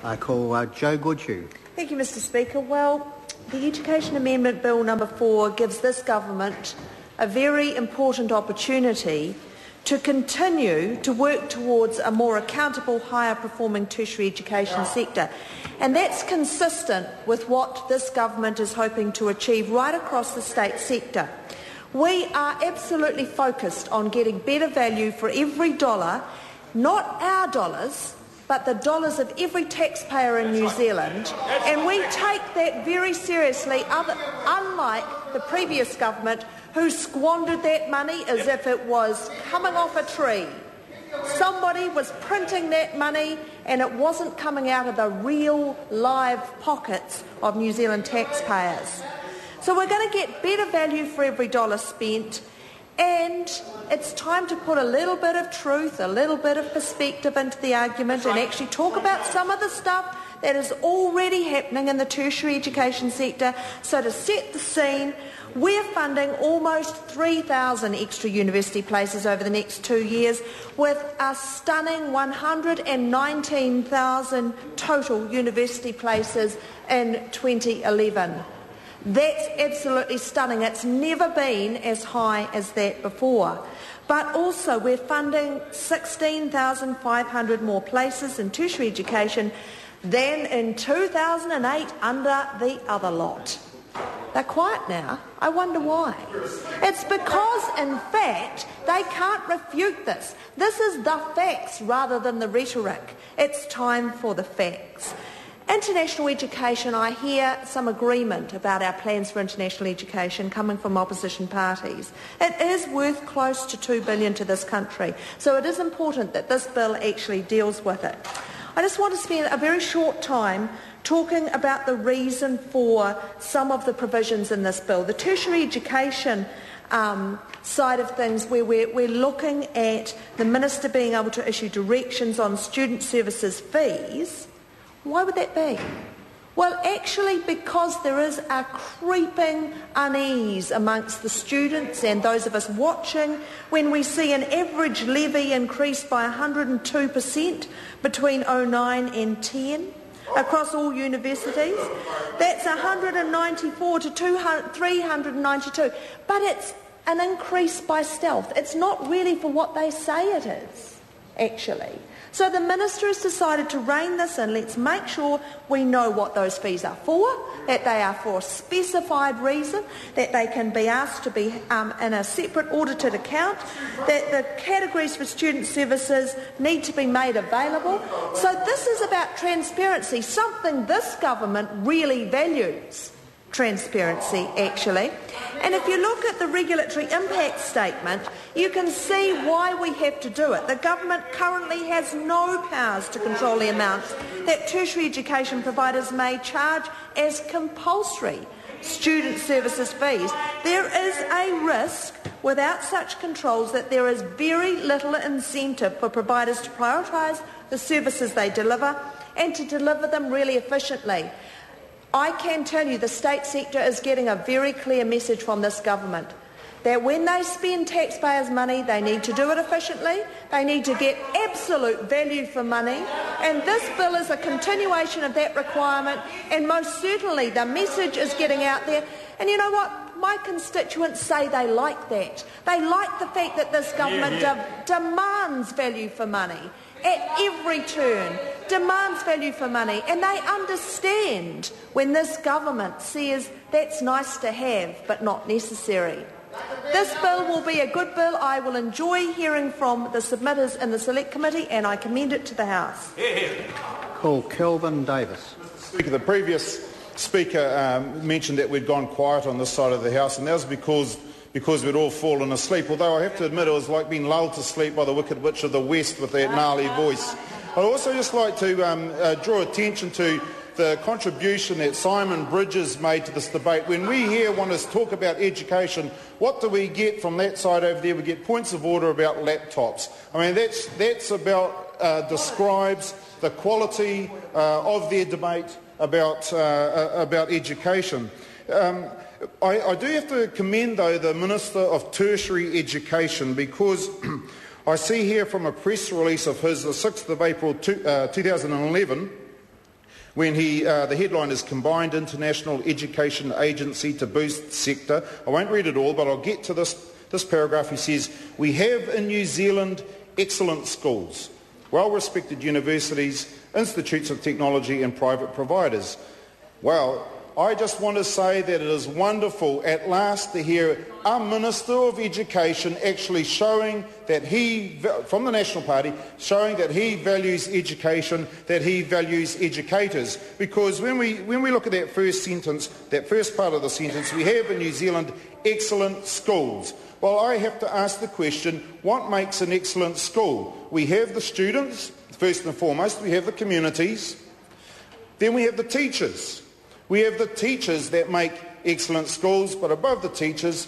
I call Joe Goodhue. Thank you, Mr Speaker. Well, the Education Amendment Bill number 4 gives this government a very important opportunity to continue to work towards a more accountable, higher performing tertiary education sector. And that's consistent with what this government is hoping to achieve right across the state sector. We are absolutely focused on getting better value for every dollar, not our dollars, but the dollars of every taxpayer in New Zealand, and we take that very seriously, unlike the previous government who squandered that money as if it was coming off a tree. Somebody was printing that money and it wasn't coming out of the real live pockets of New Zealand taxpayers. So we're going to get better value for every dollar spent, and it's time to put a little bit of truth, a little bit of perspective into the argument and actually talk about some of the stuff that is already happening in the tertiary education sector. So to set the scene, we're funding almost 3,000 extra university places over the next 2 years, with a stunning 119,000 total university places in 2011. That's absolutely stunning. It's never been as high as that before. But also we're funding 16,500 more places in tertiary education than in 2008 under the other lot. They're quiet now. I wonder why. It's because, in fact, they can't refute this. This is the facts rather than the rhetoric. It's time for the facts. International education, I hear some agreement about our plans for international education coming from opposition parties. It is worth close to $2 billion to this country, so it is important that this bill actually deals with it. I just want to spend a very short time talking about the reason for some of the provisions in this bill. The tertiary education side of things, where we're looking at the Minister being able to issue directions on student services fees. Why would that be? Well, actually because there is a creeping unease amongst the students and those of us watching when we see an average levy increase by 102% between 2009 and 10 across all universities. That's 194 to 392. But it's an increase by stealth. It's not really for what they say it is, actually. So the Minister has decided to rein this in. Let's make sure we know what those fees are for, that they are for a specified reason, that they can be asked to be in a separate audited account, that the categories for student services need to be made available. So this is about transparency, something this government really values. Transparency, actually. And if you look at the regulatory impact statement, you can see why we have to do it. The government currently has no powers to control the amounts that tertiary education providers may charge as compulsory student services fees. There is a risk without such controls that there is very little incentive for providers to prioritise the services they deliver and to deliver them really efficiently. I can tell you the state sector is getting a very clear message from this government that when they spend taxpayers' money, they need to do it efficiently, they need to get absolute value for money, and this bill is a continuation of that requirement, and most certainly the message is getting out there. And you know what? My constituents say they like that. They like the fact that this government demands value for money. At every turn, demands value for money, and they understand when this government says that's nice to have but not necessary. This bill will be a good bill. I will enjoy hearing from the submitters in the Select Committee, and I commend it to the House. Call Kelvin Davis. Speaker, the previous Speaker mentioned that we'd gone quiet on this side of the House, and that was because we'd all fallen asleep, although I have to admit it was like being lulled to sleep by the Wicked Witch of the West with that gnarly voice. I'd also just like to draw attention to the contribution that Simon Bridges made to this debate. When we here want to talk about education, what do we get from that side over there? We get points of order about laptops. I mean, that's about describes the quality of their debate about education. I do have to commend, though, the Minister of Tertiary Education, because I see here from a press release of his, the 6th of April 2011, when the headline is Combined International Education Agency to Boost Sector. I won't read it all, but I'll get to this paragraph. He says, "We have in New Zealand excellent schools, well-respected universities, institutes of technology and private providers." Well, I just want to say that it is wonderful at last to hear our Minister of Education actually showing that from the National Party, showing that he values education, that he values educators. Because when we look at that first sentence, that first part of the sentence, we have in New Zealand excellent schools. Well, I have to ask the question, what makes an excellent school? We have the students, first and foremost, we have the communities, then we have the teachers. We have the teachers that make excellent schools, but above the teachers,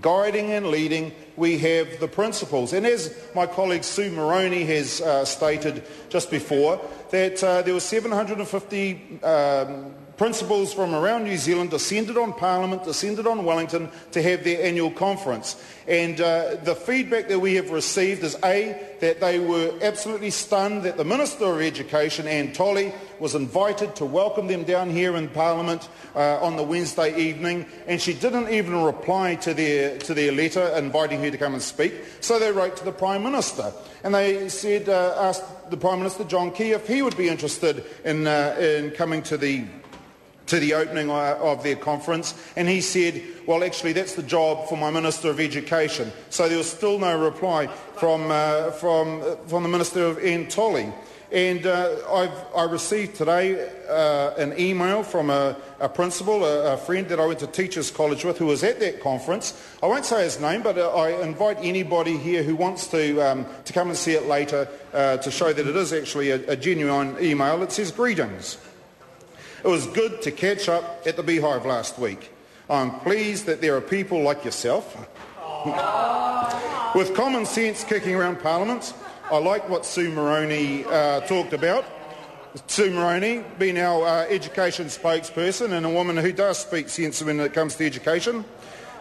guiding and leading, we have the principals. And as my colleague Sue Moroney has stated just before, that there were 750 principals from around New Zealand descended on Parliament, descended on Wellington to have their annual conference. And the feedback that we have received is that they were absolutely stunned that the Minister of Education, Anne Tolley, was invited to welcome them down here in Parliament on the Wednesday evening, and she didn't even reply to their letter inviting her to come and speak. So they wrote to the Prime Minister, and they said, asked the Prime Minister, John Key, if he would be interested in coming to the opening of their conference, and he said, well, actually, that's the job for my Minister of Education. So there was still no reply from the Minister of Anne Tolley. And I received today an email from a principal, a friend that I went to Teachers College with, who was at that conference. I won't say his name, but I invite anybody here who wants to come and see it later to show that it is actually a genuine email. It says, "Greetings. It was good to catch up at the Beehive last week. I'm pleased that there are people like yourself with common sense kicking around Parliament." I like what Sue Moroney talked about. Sue Moroney being our education spokesperson and a woman who does speak sense when it comes to education.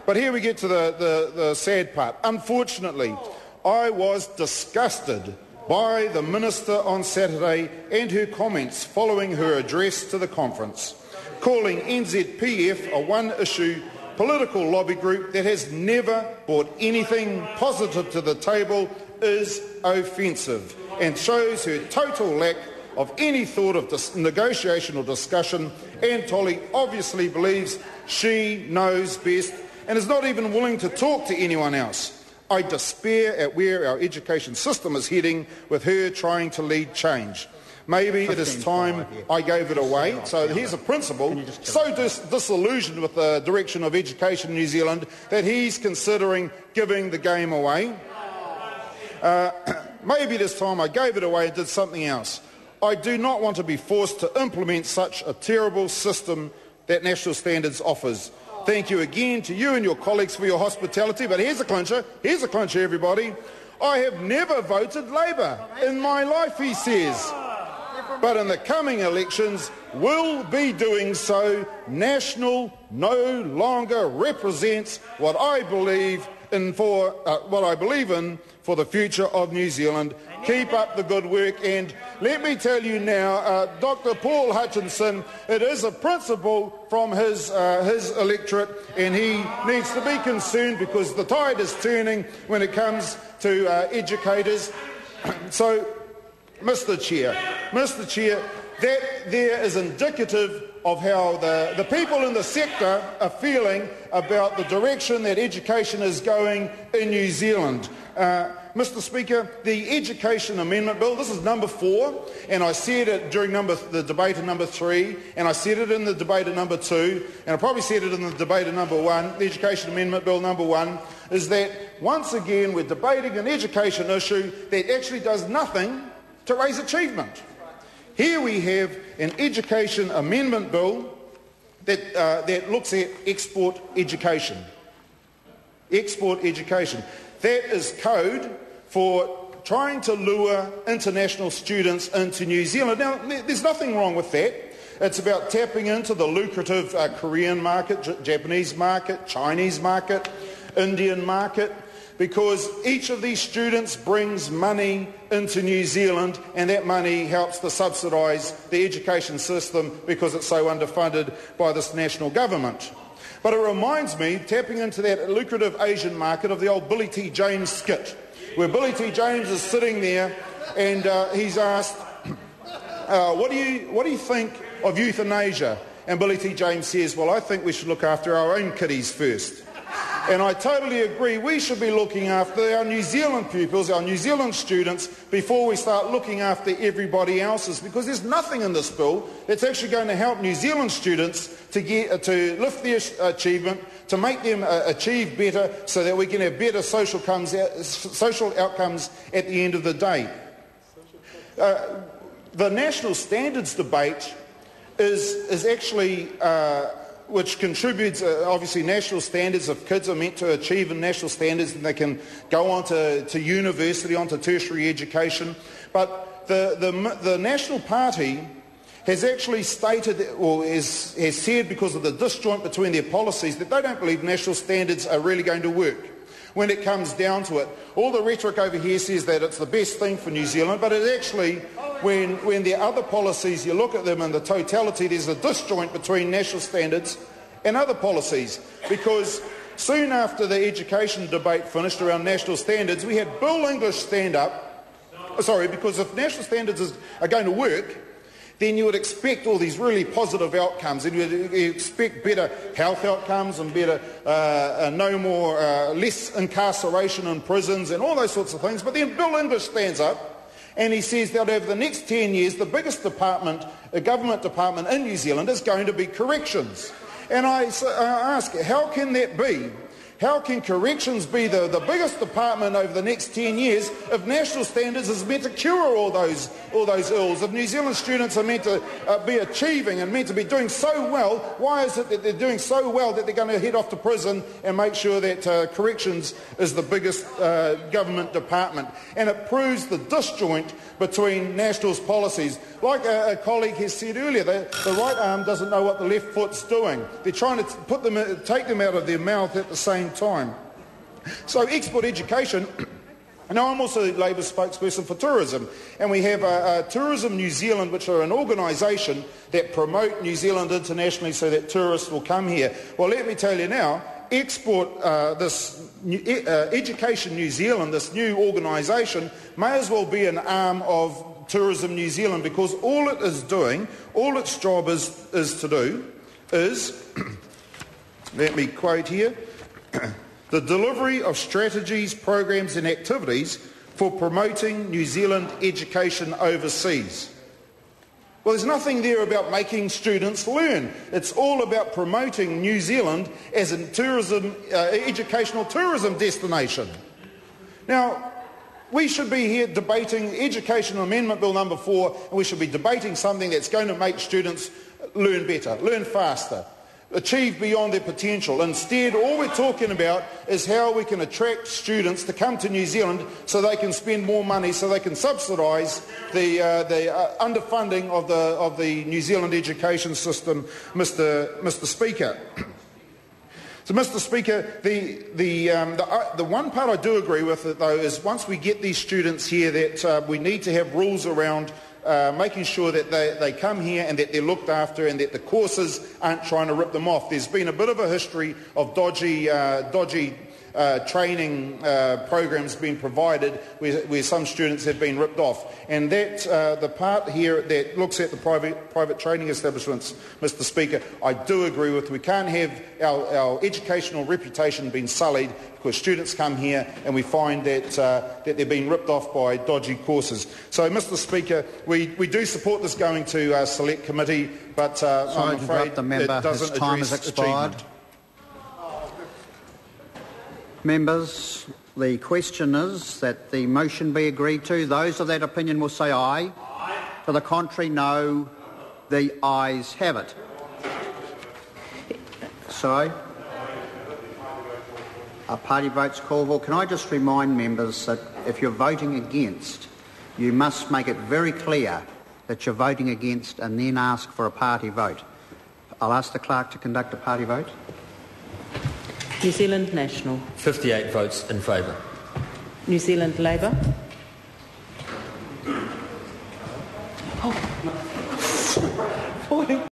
But here we get to the sad part. Unfortunately, I was disgusted by the Minister on Saturday and her comments following her address to the conference, calling NZPF a one-issue political lobby group that has never brought anything positive to the table is offensive and shows her total lack of any thought of negotiation or discussion. Anne Tolley obviously believes she knows best and is not even willing to talk to anyone else. I despair at where our education system is heading with her trying to lead change. Maybe it is time I gave it away. So here's a principal so disillusioned with the direction of education in New Zealand that he's considering giving the game away. Maybe this time I gave it away and did something else. I do not want to be forced to implement such a terrible system that National Standards offers. Thank you again to you and your colleagues for your hospitality. But here's a clincher. Here's a clincher, everybody. I have never voted Labour in my life, he says. But in the coming elections, will be doing so. National no longer represents what I believe in for the future of New Zealand. Keep up the good work, and let me tell you now, Dr. Paul Hutchinson, it is a principle from his electorate, and he needs to be concerned because the tide is turning when it comes to educators. So, Mr. Chair, that there is indicative of how the people in the sector are feeling about the direction that education is going in New Zealand. Mr. Speaker, the Education Amendment Bill, this is number 4, and I said it during the debate in number 3, and I said it in the debate in number 2, and I probably said it in the debate in number 1, the Education Amendment Bill number 1, is that once again we're debating an education issue that actually does nothing to raise achievement. Here we have an Education Amendment Bill that looks at export education. Export education. That is code for trying to lure international students into New Zealand. Now, there's nothing wrong with that. It's about tapping into the lucrative Korean market, Japanese market, Chinese market, Indian market. because each of these students brings money into New Zealand, and that money helps to subsidise the education system because it's so underfunded by this national government. But it reminds me, tapping into that lucrative Asian market, of the old Billy T. James skit, where Billy T. James is sitting there and he's asked, what do you think of euthanasia? And Billy T. James says, well, I think we should look after our own kiddies first. And I totally agree. We should be looking after our New Zealand pupils, our New Zealand students, before we start looking after everybody else's, because there's nothing in this bill that's actually going to help New Zealand students to lift their achievement, to make them achieve better, so that we can have better social outcomes at the end of the day. The national standards debate is actually which contributes, obviously national standards. If kids are meant to achieve in national standards, then they can go on to university, on to tertiary education. But the National Party has actually stated, or has said, because of the disjoint between their policies, that they don't believe national standards are really going to work. When it comes down to it, all the rhetoric over here says that it's the best thing for New Zealand, but it actually, when there are other policies, you look at them in the totality, there's a disjoint between national standards and other policies. Because soon after the education debate finished around national standards, we had Bill English stand up. Because if national standards are going to work, then you would expect all these really positive outcomes, and you expect better health outcomes and better, less incarceration in prisons and all those sorts of things. But then Bill English stands up and he says that over the next 10 years, the biggest government department in New Zealand is going to be corrections. And I ask, how can that be? How can corrections be the biggest department over the next 10 years if national standards is meant to cure all those ills? If New Zealand students are meant to be achieving and meant to be doing so well, why is it that they're doing so well that they're going to head off to prison and make sure that corrections is the biggest government department? And it proves the disjoint between National's policies. Like a colleague has said earlier, the right arm doesn't know what the left foot's doing. They're trying to take them out of their mouth at the same time. So export education. Now, I'm also the Labour spokesperson for tourism, and we have Tourism New Zealand, which are an organisation that promote New Zealand internationally so that tourists will come here. Well, let me tell you now, Education New Zealand, this new organisation, may as well be an arm of Tourism New Zealand, because all it is doing, all its job is to do is, let me quote here, the delivery of strategies, programs and activities for promoting New Zealand education overseas. Well, there's nothing there about making students learn. It's all about promoting New Zealand as an educational tourism destination. Now, we should be here debating Education Amendment Bill number 4, and we should be debating something that's going to make students learn better, learn faster, achieve beyond their potential. Instead, all we're talking about is how we can attract students to come to New Zealand so they can spend more money, so they can subsidise the underfunding of the New Zealand education system, Mr. Speaker. So, Mr. Speaker, the one part I do agree with, though, is once we get these students here, that we need to have rules around making sure that they come here and that they're looked after and that the courses aren't trying to rip them off. There's been a bit of a history of dodgy training programs being provided where some students have been ripped off. And that the part here that looks at the private training establishments, Mr. Speaker, I do agree with. We can't have our educational reputation being sullied because students come here and we find that they're being ripped off by dodgy courses. So, Mr. Speaker, we do support this going to select committee, but I'm afraid it doesn't address achievement. Members, the question is that the motion be agreed to. Those of that opinion will say aye. Aye. To the contrary, no. The ayes have it. Sorry? A party vote's callable. Can I just remind members that if you're voting against, you must make it very clear that you're voting against and then ask for a party vote. I'll ask the clerk to conduct a party vote. New Zealand National. 58 votes in favour. New Zealand Labour.